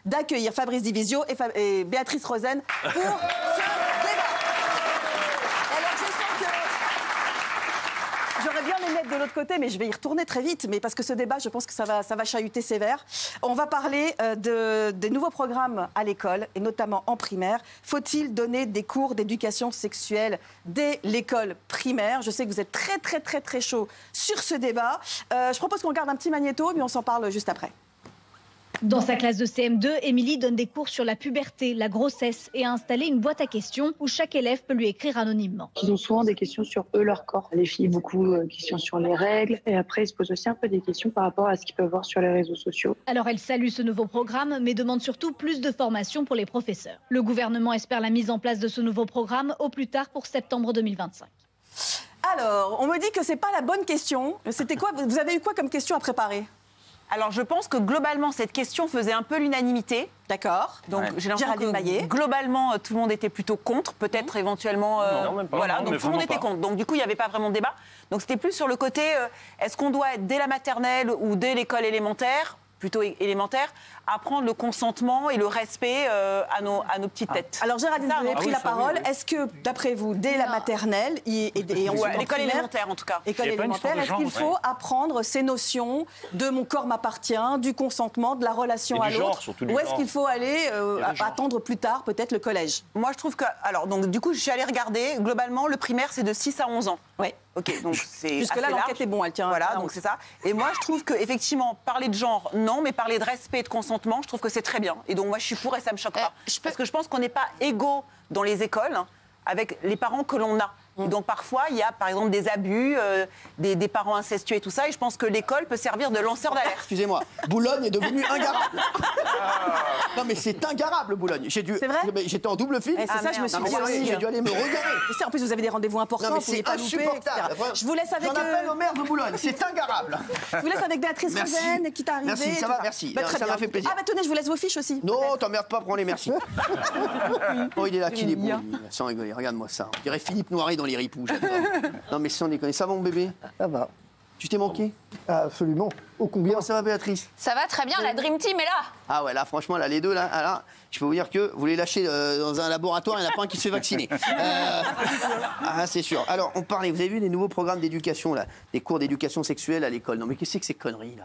d'accueillir Fabrice Divisio et Béatrice Rosen pour ce débat. Alors, je sens que j'aurais bien les mettre de l'autre côté, mais je vais y retourner très vite, mais parce que ce débat, je pense que ça va chahuter sévère. On va parler des nouveaux programmes à l'école, et notamment en primaire. Faut-il donner des cours d'éducation sexuelle dès l'école primaire? Je sais que vous êtes très chaud sur ce débat. Je propose qu'on regarde un petit magnéto, mais on s'en parle juste après. Dans sa classe de CM2, Émilie donne des cours sur la puberté, la grossesse et a installé une boîte à questions où chaque élève peut lui écrire anonymement. Ils ont souvent des questions sur eux, leur corps. Les filles, beaucoup de questions sur les règles. Et après, ils se posent aussi un peu des questions par rapport à ce qu'ils peuvent voir sur les réseaux sociaux. Alors elle salue ce nouveau programme, mais demande surtout plus de formation pour les professeurs. Le gouvernement espère la mise en place de ce nouveau programme au plus tard pour septembre 2025. Alors, on me dit que c'est pas la bonne question. C'était quoi? Vous avez eu quoi comme question à préparer? Alors, je pense que globalement, cette question faisait un peu l'unanimité. D'accord. Donc, j'ai l'impression que globalement, tout le monde était plutôt contre, peut-être éventuellement. Non, même pas. Voilà, Non, donc tout le monde était contre. Donc, du coup, il n'y avait pas vraiment de débat. Donc, c'était plus sur le côté est-ce qu'on doit être dès la maternelle ou dès l'école élémentaire, plutôt élémentaire, apprendre le consentement et le respect à nos petites têtes. Alors, Géraldine, vous avez pris la parole. Est-ce que, d'après vous, dès la maternelle et ensuite l'école élémentaire, en tout cas. École élémentaire, est-ce qu'il faut apprendre ces notions de mon corps m'appartient, du consentement, de la relation à l'autre? Ou est-ce qu'il faut aller attendre plus tard, peut-être, le collège? Moi, je trouve que... Alors, donc, du coup, je suis allée regarder. Globalement, le primaire, c'est de 6 à 11 ans. Oui. Ok, donc c'est jusque-là, l'enquête est bon, elle tient. Voilà, donc c'est ça. Et moi, je trouve qu'effectivement, parler de genre, non, mais parler de respect et de consentement, je trouve que c'est très bien. Et donc, moi, je suis pour et ça me choque pas. Parce que je pense qu'on n'est pas égaux dans les écoles avec les parents que l'on a. Et donc, parfois, il y a, par exemple, des abus, des parents incestueux et tout ça. Et je pense que l'école peut servir de lanceur d'alerte. Excusez-moi, Boulogne est devenu ingarable. Non, mais c'est ingarable, Boulogne. C'est vrai? J'étais en double fil. C'est ça, je me suis dit aussi. J'ai dû aller me regarder. En plus, vous avez des rendez-vous importants. Non, mais c'est insupportable. Je vous laisse avec... J'en appelle au maire de Boulogne, c'est ingarable. Je vous laisse avec Béatrice Rosen qui est arrivée. Merci, ça va, merci. Ça m'a fait plaisir. Ah bah tenez, je vous laisse vos fiches aussi. Non, t'emmerdes pas, prends-les, merci. Oh, il est là, qu'il est beau, sans rigoler. Regarde-moi ça. On dirait Philippe Noiret dans Les Ripoux, j'adore. Non, mais sans déconner. Ça va, mon bébé? Ça va. Tu t'es manqué? Absolument. Ô combien? Comment ça va, Béatrice? Ça va très bien, la Dream Team est là. Ah ouais, là, franchement, là, les deux, là, je peux vous dire que vous les lâchez dans un laboratoire, il n'y en a pas un qui se fait vacciner. Ah, c'est sûr. Alors, on parlait, vous avez vu les nouveaux programmes d'éducation, là, des cours d'éducation sexuelle à l'école. Non, mais qu'est-ce que c'est que ces conneries, là?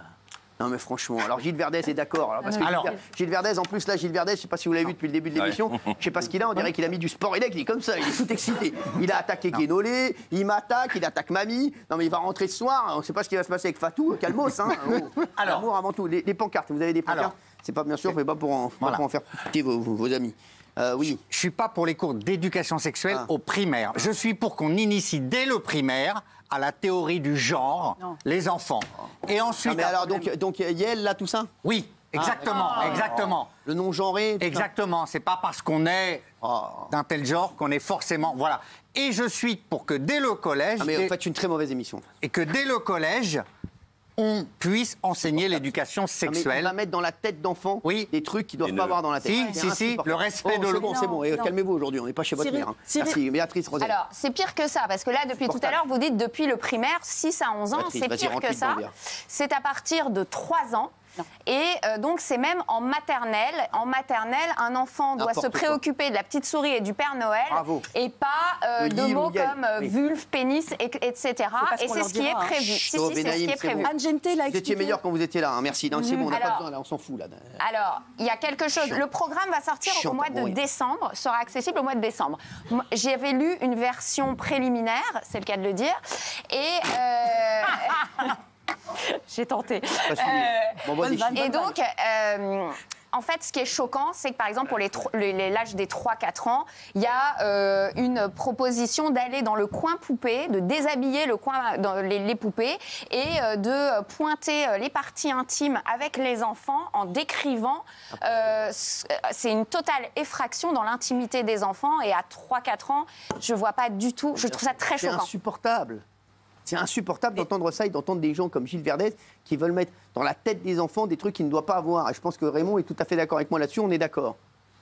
Non, mais franchement, alors Gilles Verdez est d'accord. Gilles Verdez, en plus, là, Gilles Verdez, je ne sais pas si vous l'avez vu depuis le début de l'émission, je ne sais pas ce qu'il a, on dirait qu'il a mis du sport électrique, comme ça, il est tout excité. Il a attaqué Guénolé, il m'attaque, il attaque Mamie. Non, mais il va rentrer ce soir, on ne sait pas ce qui va se passer avec Fatou, calmos, hein. Alors, l'amour avant tout. Les pancartes, vous avez des pancartes? C'est pas, bien sûr, mais pas pour en faire profiter vos amis. Oui. Je ne suis pas pour les cours d'éducation sexuelle au primaire. Je suis pour qu'on initie dès le primaire à la théorie du genre, les enfants. Et ensuite... mais alors, donc Yel, là, tout ça? Oui, exactement, exactement. Le non-genré? Exactement, c'est pas parce qu'on est d'un tel genre qu'on est forcément... Voilà. Et je suis pour que dès le collège... mais vous faites une très mauvaise émission. Et que dès le collège... on puisse enseigner l'éducation sexuelle. On va mettre dans la tête d'enfant des trucs qu'ils ne doivent pas avoir dans la tête. Si, le respect de l'autre. C'est bon, calmez-vous aujourd'hui, on n'est pas chez votre mère. Merci, Béatrice Rosen. Alors, c'est pire que ça, parce que là, depuis tout à l'heure, vous dites depuis le primaire, 6 à 11 ans, c'est pire que ça. C'est à partir de 3 ans. Et donc, c'est même en maternelle. En maternelle, un enfant doit se préoccuper de la petite souris et du Père Noël. Bravo. Et pas de mots comme vulve, pénis, etc. Et c'est ce qui est prévu. C'est ce qui est prévu. Vous étiez meilleur quand vous étiez là, merci. Non, c'est bon, on n'a pas besoin, là, on s'en fout. Là. Alors, il y a quelque chose. Le programme va sortir au mois de décembre, sera accessible au mois de décembre. J'avais lu une version préliminaire, c'est le cas de le dire. Et... j'ai tenté. Et donc, en fait, ce qui est choquant, c'est que par exemple, pour l'âge des 3-4 ans, il y a une proposition d'aller dans le coin poupée, de déshabiller les poupées et de pointer les parties intimes avec les enfants en décrivant. C'est une totale effraction dans l'intimité des enfants et à 3-4 ans, je ne vois pas du tout. Je trouve ça très choquant. C'est insupportable. C'est insupportable d'entendre ça et d'entendre des gens comme Gilles Verdez qui veulent mettre dans la tête des enfants des trucs qu'ils ne doivent pas avoir. Et je pense que Raymond est tout à fait d'accord avec moi là-dessus, on est d'accord.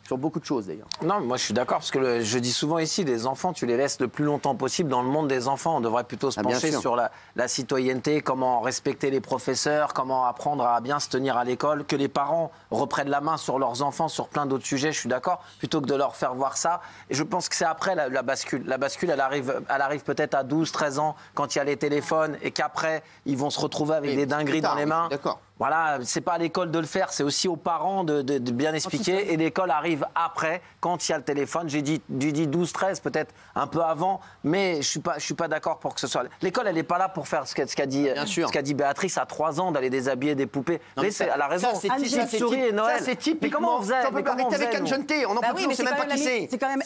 sur beaucoup de choses d'ailleurs. Non, moi je suis d'accord, parce que je dis souvent ici, les enfants, tu les laisses le plus longtemps possible dans le monde des enfants. On devrait plutôt se pencher sur la citoyenneté, comment respecter les professeurs, comment apprendre à bien se tenir à l'école, que les parents reprennent la main sur leurs enfants, sur plein d'autres sujets, je suis d'accord, plutôt que de leur faire voir ça. Et je pense que c'est après la bascule. La bascule, elle arrive peut-être à 12, 13 ans, quand il y a les téléphones, et qu'après, ils vont se retrouver avec des dingueries dans les mains. D'accord. Voilà, c'est pas à l'école de le faire, c'est aussi aux parents de bien expliquer. Et l'école arrive après, quand il y a le téléphone. J'ai dit 12, 13, peut-être un peu avant, mais je suis pas d'accord pour que ce soit. L'école, elle n'est pas là pour faire ce qu'a dit Béatrice à 3 ans, d'aller déshabiller des poupées. Mais elle a raison. Ça, c'est souris et Noël. Ça, c'est typique. Mais comment on faisait? On peut pas arrêter avec Anne Genté. On en peut plus, on ne sait même pas qui c'est. C'est quand même.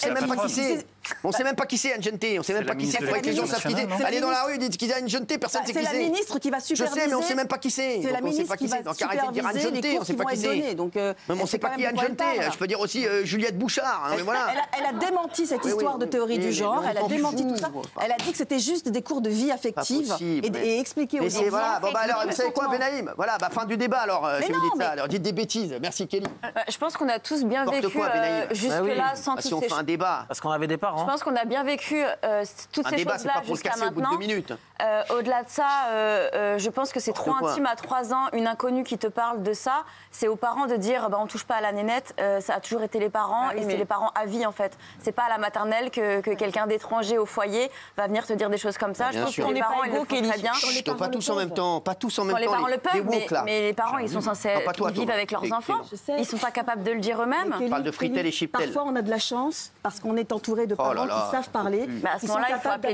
On sait même pas qui c'est Anne Genté. On sait même pas qui c'est. Il faudrait que les gens savent qui c'est. Allez dans la rue, dites qu'ils a Anne Genté, personne ne sait qui c'est. C'est la ministre qui va superviser. Je sais, mais on ne sait même pas qui c'est. C'est la ministre qui va superviser les cours qui vont être donnés. Donc, on ne sait pas qui est Anne Genté. Je peux dire aussi Juliette Bouchard. Elle a démenti cette histoire de théorie du genre. Elle a démenti tout ça. Elle a dit que c'était juste des cours de vie affective et expliqué aux enfants. Voilà. Bon, alors, vous savez quoi, Benaïm? Voilà, fin du débat, alors, si vous dites ça. Alors, dites des bêtises. Merci, Kelly. Je pense qu'on a tous bien vécu jusque-là sans tous ces... Si on fait un débat. Parce qu'on avait des parents. Je pense qu'on a bien vécu toutes ces choses-là jusqu'à maintenant. Au-delà de ça, je pense que c'est trop intime à 3 ans, une inconnue qui te parle de ça. C'est aux parents de dire on touche pas à la nénette, ça a toujours été les parents et c'est les parents à vie en fait. C'est pas à la maternelle que quelqu'un d'étranger au foyer va venir te dire des choses comme ça. Je pense que les parents ils le font très bien. Pas tous en même temps, pas tous en même temps. Les parents le peuvent, mais les parents ils sont censés vivre avec leurs enfants. Ils sont pas capables de le dire eux-mêmes. On parle de fritel et chiptel. Parfois on a de la chance parce qu'on est entouré de parents qui savent parler. À ce moment-là, il faut appeler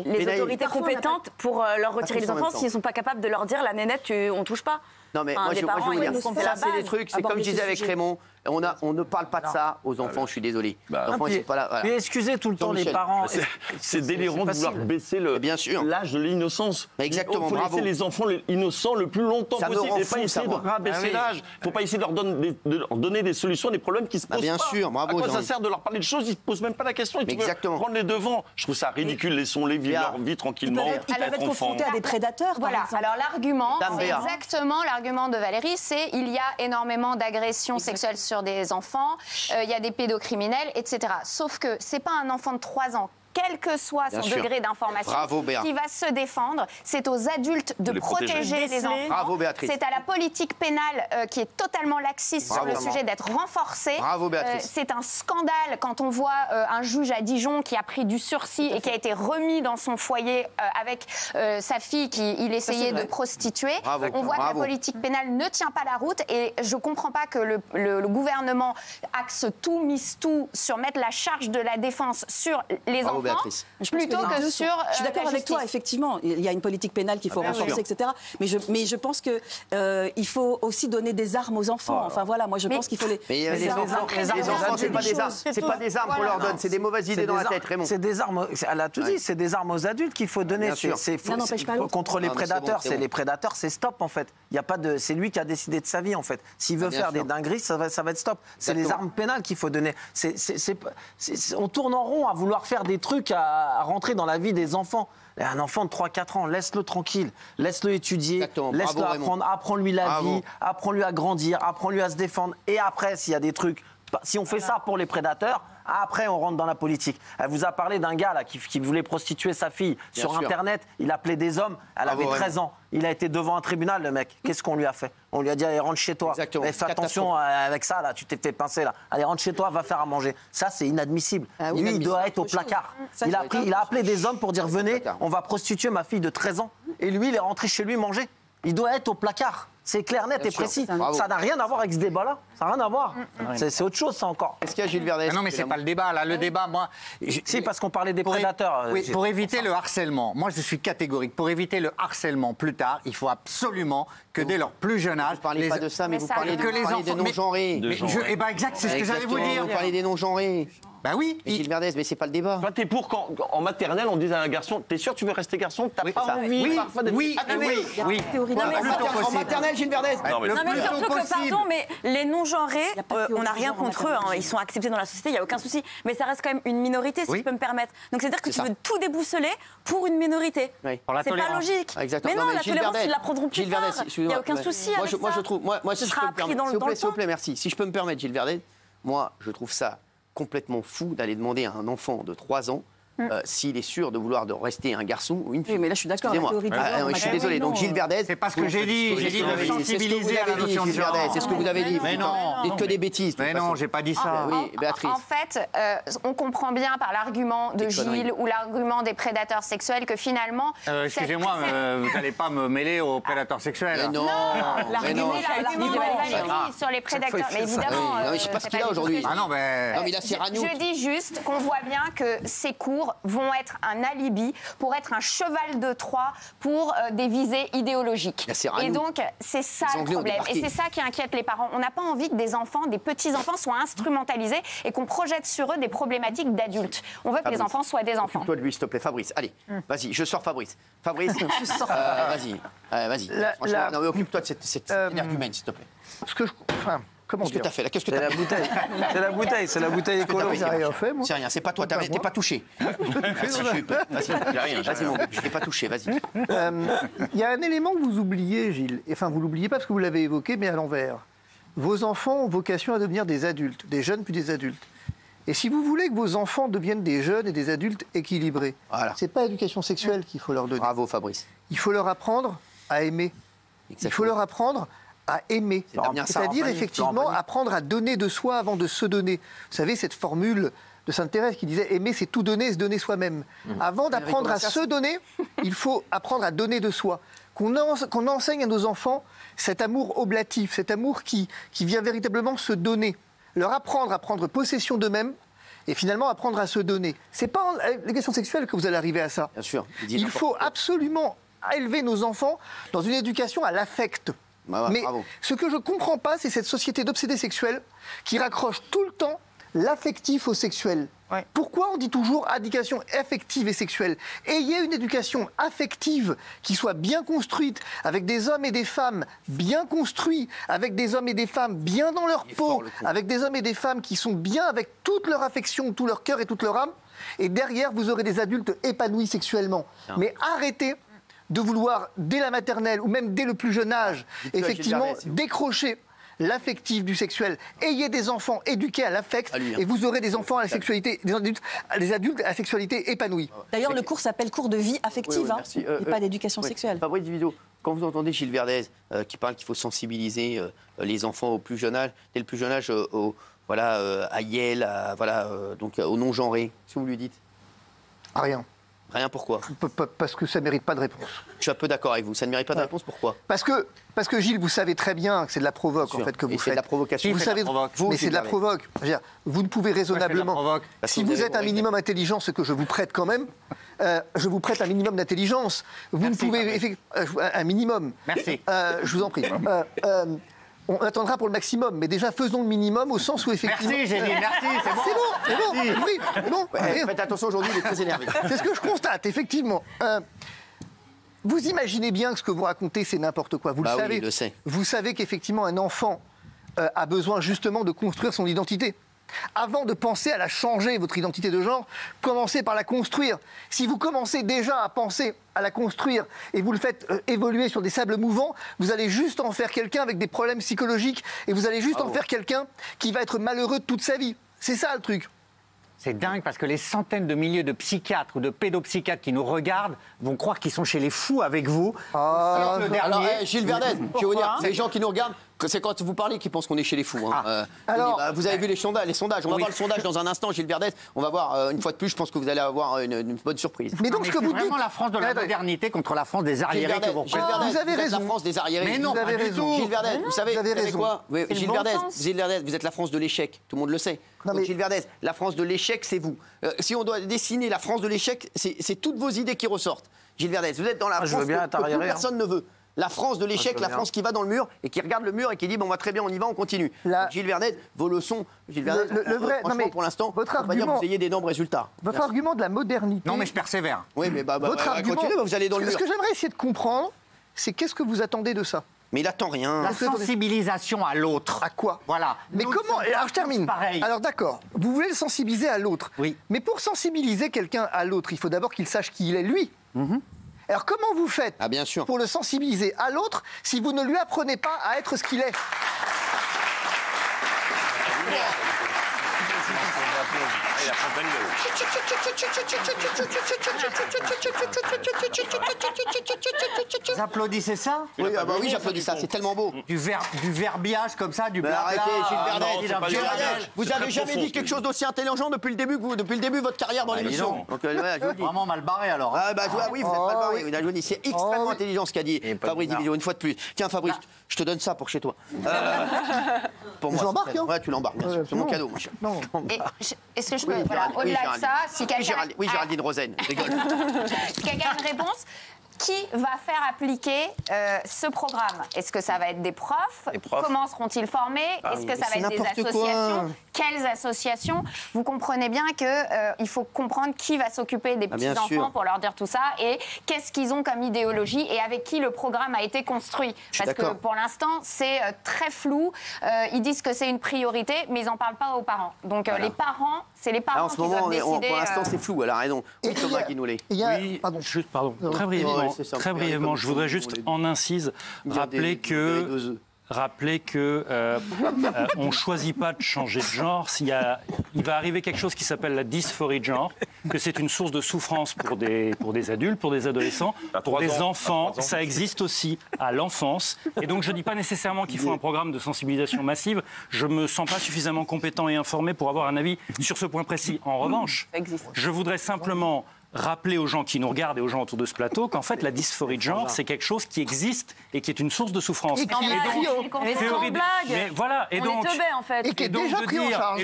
les autorités compétentes pour leur retirer les enfants s'ils sont pas capables de leur dire la nénette on touche pas. Non mais moi je veux dire, ça c'est des trucs, c'est comme je disais avec Raymond, on ne parle pas de ça aux enfants, je suis désolé. Les enfants ils sont pas là. Voilà. Mais excusez tout le temps les parents. C'est délirant de vouloir baisser l'âge de l'innocence. Exactement, il faut laisser les enfants innocents le plus longtemps possible et pas essayer de rabaisser l'âge. Il ne faut pas essayer de leur donner des solutions à des problèmes qui se posent pas. Bien sûr, bravo. À quoi ça sert de leur parler de choses, ils ne posent même pas la question. Tu veux prendre les devants. Je trouve ça ridicule, laissons-les vivre leur vie tranquillement. Ils peuvent être confrontés à des prédateurs. Voilà, alors l'argument, c'est exactement l'argument de Valérie, c'est il y a énormément d'agressions sexuelles sur des enfants, il y a des pédocriminels, etc. Sauf que c'est pas un enfant de 3 ans, quel que soit son degré d'information, qui va se défendre. C'est aux adultes de protéger les enfants. Bravo, Béatrice. C'est à la politique pénale qui est totalement laxiste sur le sujet d'être renforcée. Bravo, Béatrice. C'est un scandale quand on voit un juge à Dijon qui a pris du sursis et qui a été remis dans son foyer avec sa fille qu'il essayait de prostituer. On voit que la politique pénale ne tient pas la route et je ne comprends pas que le gouvernement axe tout, mise tout sur mettre la charge de la défense sur les enfants. Plutôt que sur je suis d'accord avec toi, effectivement. Il y a une politique pénale qu'il faut renforcer, etc. Mais je pense qu'il faut aussi donner des armes aux enfants. Enfin voilà, moi je pense qu'il faut les enfants, c'est pas des armes. C'est pas des armes qu'on leur donne, c'est des mauvaises idées dans la tête, Raymond. C'est des armes, elle a tout dit, c'est des armes aux adultes qu'il faut donner. Contre les prédateurs, c'est les prédateurs, c'est stop en fait. Il y a pas de, c'est lui qui a décidé de sa vie en fait. S'il veut faire des dingueries, ça va être stop. C'est les armes pénales qu'il faut donner. On tourne en rond à vouloir faire des trucs à rentrer dans la vie des enfants. Un enfant de 3-4 ans, laisse-le tranquille, laisse-le étudier, laisse-le apprendre, apprends-lui la vie, apprends-lui à grandir, apprends-lui à se défendre. Et après, s'il y a des trucs, si on fait ça pour les prédateurs, après on rentre dans la politique. Elle vous a parlé d'un gars là, qui voulait prostituer sa fille sur Internet, il appelait des hommes, elle avait 13 ans. Il a été devant un tribunal, le mec. Qu'est-ce qu'on lui a fait? On lui a dit, allez, rentre chez toi. Mais fais attention avec ça, là, tu t'es fait pincer, là. Allez, rentre chez toi, va faire à manger. Ça, c'est inadmissible. Lui, il doit être au placard. Il a appelé des hommes pour dire, venez, on va prostituer ma fille de 13 ans. Et lui, il est rentré chez lui manger. Il doit être au placard. C'est clair, net et précis. Ça n'a rien à voir avec ce débat-là. Ça n'a rien à voir. C'est autre chose, ça encore. Est-ce qu'il y a Gilles Verdez? Non, mais c'est pas le débat. Là, le débat, moi. Si, parce qu'on parlait des prédateurs. Pour éviter le harcèlement, moi, je suis catégorique. Pour éviter le harcèlement plus tard, il faut absolument que dès leur plus jeune âge. Vous ne parlez pas de ça, mais vous parlez des non-genrés. Eh bien, exact, c'est ce que j'allais vous dire. Vous parlez des non-genrés. Ben oui. Gilles Verdez, mais c'est pas le débat. Toi, t'es pour quand, en maternelle, on dise à un garçon, t'es sûr que tu veux rester garçon? T'as pas envie parfois d'être... Oui. En maternelle, Gilles Verdez. Non, mais surtout que, pardon, mais les non-genrés, on n'a rien contre eux. Ils sont acceptés dans la société, il n'y a aucun souci. Mais ça reste quand même une minorité, si je peux me permettre. Donc c'est-à-dire que tu veux tout débousseler pour une minorité. C'est pas logique. Mais non, la tolérance, ils la prendront plus tard. Il n'y a aucun souci avec ça. Moi, je trouve... Moi, si je peux me permettre... S'il vous plaît, merci. Si je peux me permettre, Gilles Verdez, moi, je trouve ça complètement fou d'aller demander à un enfant de 3 ans s'il est sûr de vouloir rester un garçon ou une fille. Oui, mais là, je suis d'accord. Je suis désolé. Donc, Gilles Verdez... C'est pas ce que j'ai dit. J'ai dit de sensibiliser à la notion de genre. C'est ce que vous avez dit. Mais non. Dites que des bêtises. Mais non, j'ai pas dit ça. Oui, Béatrice. En fait, on comprend bien par l'argument de Gilles ou l'argument des prédateurs sexuels que finalement... Excusez-moi, vous n'allez pas me mêler aux prédateurs sexuels. Non. L'argument sur les prédateurs. Mais évidemment... Je ne sais pas ce qu'il a aujourd'hui. Ah non, mais... Je dis juste qu'on voit bien que ces cours vont être un alibi pour être un cheval de Troie pour des visées idéologiques. Et donc, c'est ça le problème. Et c'est ça qui inquiète les parents. On n'a pas envie que des enfants, des petits-enfants soient instrumentalisés et qu'on projette sur eux des problématiques d'adultes. On veut que les enfants soient des enfants. Occupe-toi de lui, s'il te plaît, Fabrice. Allez, vas-y, je sors Fabrice. Fabrice, vas-y. Franchement, non, occupe-toi de cette énergumène, s'il te plaît. Qu'est-ce que t'as fait là? Qu'est-ce que t'as fait? C'est la bouteille écolo. J'ai rien fait, moi. C'est rien, c'est pas toi, t'es pas touché. Vas-y, mon bébé, je t'ai pas touché, vas-y. Il y a un élément que vous oubliez, Gilles. Enfin, vous l'oubliez pas parce que vous l'avez évoqué, mais à l'envers. Vos enfants ont vocation à devenir des adultes, des jeunes puis des adultes. Et si vous voulez que vos enfants deviennent des jeunes et des adultes équilibrés, c'est pas l'éducation sexuelle qu'il faut leur donner. Bravo, Fabrice. Il faut leur apprendre à aimer. Exactement. Il faut leur apprendre à aimer. C'est-à-dire, effectivement, apprendre à donner de soi avant de se donner. Vous savez, cette formule de Sainte Thérèse qui disait « aimer, c'est tout donner et se donner soi-même ». Avant d'apprendre à se donner, il faut apprendre à donner de soi. Qu'on enseigne à nos enfants cet amour oblatif, cet amour qui vient véritablement se donner. Leur apprendre à prendre possession d'eux-mêmes et finalement apprendre à se donner. C'est pas en l'éducation sexuelle que vous allez arriver à ça. Bien sûr. Il faut absolument élever nos enfants dans une éducation à l'affect. Mais ce que je ne comprends pas, c'est cette société d'obsédés sexuels qui raccroche tout le temps l'affectif au sexuel. Pourquoi on dit toujours éducation affective et sexuelle? Ayez une éducation affective qui soit bien construite, avec des hommes et des femmes bien construits, avec des hommes et des femmes bien dans leur peau, avec des hommes et des femmes qui sont bien avec toute leur affection, tout leur cœur et toute leur âme. Et derrière, vous aurez des adultes épanouis sexuellement. Mais arrêtez de vouloir, dès la maternelle ou même dès le plus jeune âge, effectivement, décrocher l'affectif du sexuel. Ayez des enfants éduqués à l'affect et vous aurez des enfants à la sexualité, des adultes à la sexualité épanouie. D'ailleurs, le cours s'appelle cours de vie affective, et pas d'éducation sexuelle. Fabrice Divido, quand vous entendez Gilles Verdez qui parle qu'il faut sensibiliser les enfants au plus jeune âge, dès le plus jeune âge, à Yel, donc au non-genré, qu'est-ce que vous lui dites? Rien. Rien, pourquoi? Parce que ça ne mérite pas de réponse. Je suis un peu d'accord avec vous. Ça ne mérite pas de réponse, pourquoi? Parce que Gilles, vous savez très bien que c'est de la provoque, en fait, que vous faites. C'est de la provocation. Vous savez, mais c'est de la provoque. Vous ne pouvez raisonnablement... Si vous êtes un minimum intelligent, ce que je vous prête quand même, je vous prête un minimum d'intelligence. Vous ne pouvez... Un minimum. Merci. Je vous en prie. On attendra pour le maximum, mais déjà faisons le minimum au sens où effectivement... Merci, j'ai dit merci, c'est bon. C'est bon, oui, c'est bon. Faites attention aujourd'hui, il est très énervé. C'est ce que je constate, effectivement. Vous imaginez bien que ce que vous racontez, c'est n'importe quoi. Vous le savez. Oui, je le sais. Vous savez qu'effectivement, un enfant a besoin justement de construire son identité. Avant de penser à la changer, votre identité de genre, commencez par la construire. Si vous commencez déjà à penser à la construire et vous le faites évoluer sur des sables mouvants, vous allez juste en faire quelqu'un avec des problèmes psychologiques et vous allez juste en faire quelqu'un qui va être malheureux toute sa vie. C'est ça le truc. C'est dingue parce que les centaines de milliers de psychiatres ou de pédopsychiatres qui nous regardent vont croire qu'ils sont chez les fous avec vous. Alors, Gilles Verdez, je vais vous dire, les gens qui nous regardent, c'est quand vous parlez qu'ils pensent qu'on est chez les fous. Vous avez vu les sondages. On va voir le sondage dans un instant, Gilles Verdez. On va voir, une fois de plus, je pense que vous allez avoir une bonne surprise. Mais donc, ce que vous dites... vraiment la France de la modernité contre la France des arriérés que vous représentez. Vous avez raison. La France des arriérés. Mais non, pas du tout. Gilles Verdez, vous savez quoi? Gilles Verdez, vous êtes la France de l'échec. Tout le monde le sait. Donc, Gilles Verdez, la France de l'échec, c'est vous. Si on doit dessiner la France de l'échec, c'est toutes vos idées qui ressortent. Gilles Verdez, vous êtes dans la France que plus personne ne veut. La France de l'échec, la France qui va dans le mur et qui regarde le mur et qui dit bon, va très bien, on y va, on continue. Gilles Verdez, vos leçons, Gilles Verdez, franchement, pour l'instant, on va dire que vous ayez d'énormes résultats. Votre argument de la modernité... Non, mais je persévère. Oui, mais votre argument, continuez, vous allez dans le mur. Ce que j'aimerais essayer de comprendre, c'est qu'est-ce que vous attendez de ça? Mais il attend rien. La sensibilisation à l'autre. À quoi? Voilà. Mais comment? Alors je termine. Pareil. Alors d'accord, vous voulez le sensibiliser à l'autre. Oui. Mais pour sensibiliser quelqu'un à l'autre, il faut d'abord qu'il sache qui il est lui. Alors comment vous faites bien sûr. pour le sensibiliser à l'autre si vous ne lui apprenez pas à être ce qu'il est? Il a pas plein de gueule. Vous applaudissez ça? Oui, oui, j'applaudis ça, c'est tellement beau. Du verbiage comme ça, du blabla. Arrêtez, Gilles Verdez. Vous avez jamais dit quelque chose d'aussi intelligent depuis le début de votre carrière dans l'émission. Vraiment mal barré alors. Oui, vous êtes mal barré. C'est extrêmement intelligent ce qu'a dit Fabrice Division, une fois de plus. Tiens, Fabrice, je te donne ça pour chez toi. Pour moi, l'embarques, hein? Ouais, tu l'embarques, bien sûr. C'est mon cadeau, mon cher. Est-ce que je peux, au-delà de ça, si quelqu'un... Oui, Géraldine Rosen, rigole. Si quelqu'un a une réponse, qui va faire appliquer ce programme? Est-ce que ça va être des profs? Comment seront-ils formés? Est-ce que ça va être des associations? Quelles associations? Vous comprenez bien qu'il faut comprendre qui va s'occuper des petits-enfants pour leur dire tout ça et qu'est-ce qu'ils ont comme idéologie et avec qui le programme a été construit. Parce que pour l'instant, c'est très flou. Ils disent que c'est une priorité, mais ils n'en parlent pas aux parents. Donc les parents, c'est les parents qui doivent décider. Pour l'instant, c'est flou, elle a raison. Oui, Thomas Guinoulet. Oui, pardon, très brièvement. Très brièvement, je voudrais juste en incise rappeler que on ne choisit pas de changer de genre. Il va arriver quelque chose qui s'appelle la dysphorie de genre, que c'est une source de souffrance pour des adultes, pour des adolescents, pour des enfants. Ça existe aussi à l'enfance. Et donc, je ne dis pas nécessairement qu'il faut un programme de sensibilisation massive. Je ne me sens pas suffisamment compétent et informé pour avoir un avis sur ce point précis. En revanche, je voudrais simplement rappeler aux gens qui nous regardent et aux gens autour de ce plateau qu'en fait la dysphorie de genre c'est quelque chose qui existe et qui est une source de souffrance. Et voilà, et donc en fait. et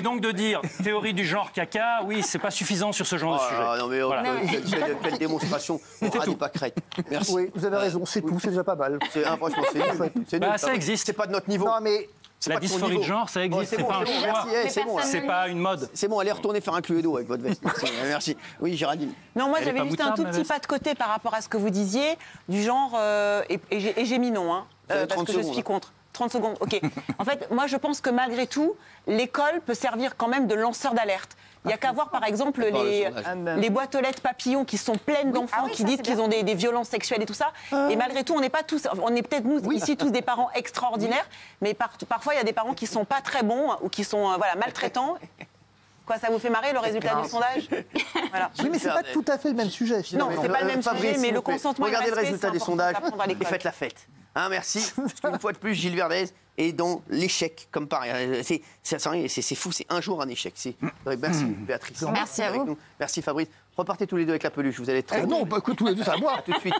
donc de dire théorie du genre caca, oui, c'est pas suffisant sur ce genre de sujet. Non mais quelle démonstration, on radie pas crête. Merci. Oui, vous avez raison, c'est tout, c'est déjà pas mal. Franchement, c'est nul. Ça existe. C'est pas de notre niveau. Non mais la dysphorie de genre, ça existe, c'est pas un choix, c'est pas une mode. C'est bon, allez retourner faire un Cluedo avec votre veste. Merci. Oui, Géraldine. Non, moi j'avais juste un tout petit pas de côté par rapport à ce que vous disiez, du genre, et j'ai mis non, parce que je suis contre. 30 secondes, ok. En fait, moi je pense que malgré tout, l'école peut servir quand même de lanceur d'alerte. Il n'y a qu'à voir par exemple les boîtes aux lettres papillons qui sont pleines d'enfants qui disent qu'ils ont des violences sexuelles et tout ça. Et malgré tout, on n'est pas tous, on est peut-être nous ici tous des parents extraordinaires, mais parfois il y a des parents qui ne sont pas très bons ou qui sont maltraitants. Quoi, ça vous fait marrer le résultat du sondage? Voilà. Oui, mais c'est pas tout à fait le même sujet. Non, c'est pas le même sujet, mais le consentement. Regardez le résultat des sondages et faites la fête. Merci. Une fois de plus, Gilles Verdez est dans l'échec, comme pareil. C'est fou, c'est un jour un échec. Merci, Béatrice. Merci à vous. Merci, Fabrice. Repartez tous les deux avec la peluche. Vous allez être très. Non, écoute, tous les deux, c'est à moi. À tout de suite.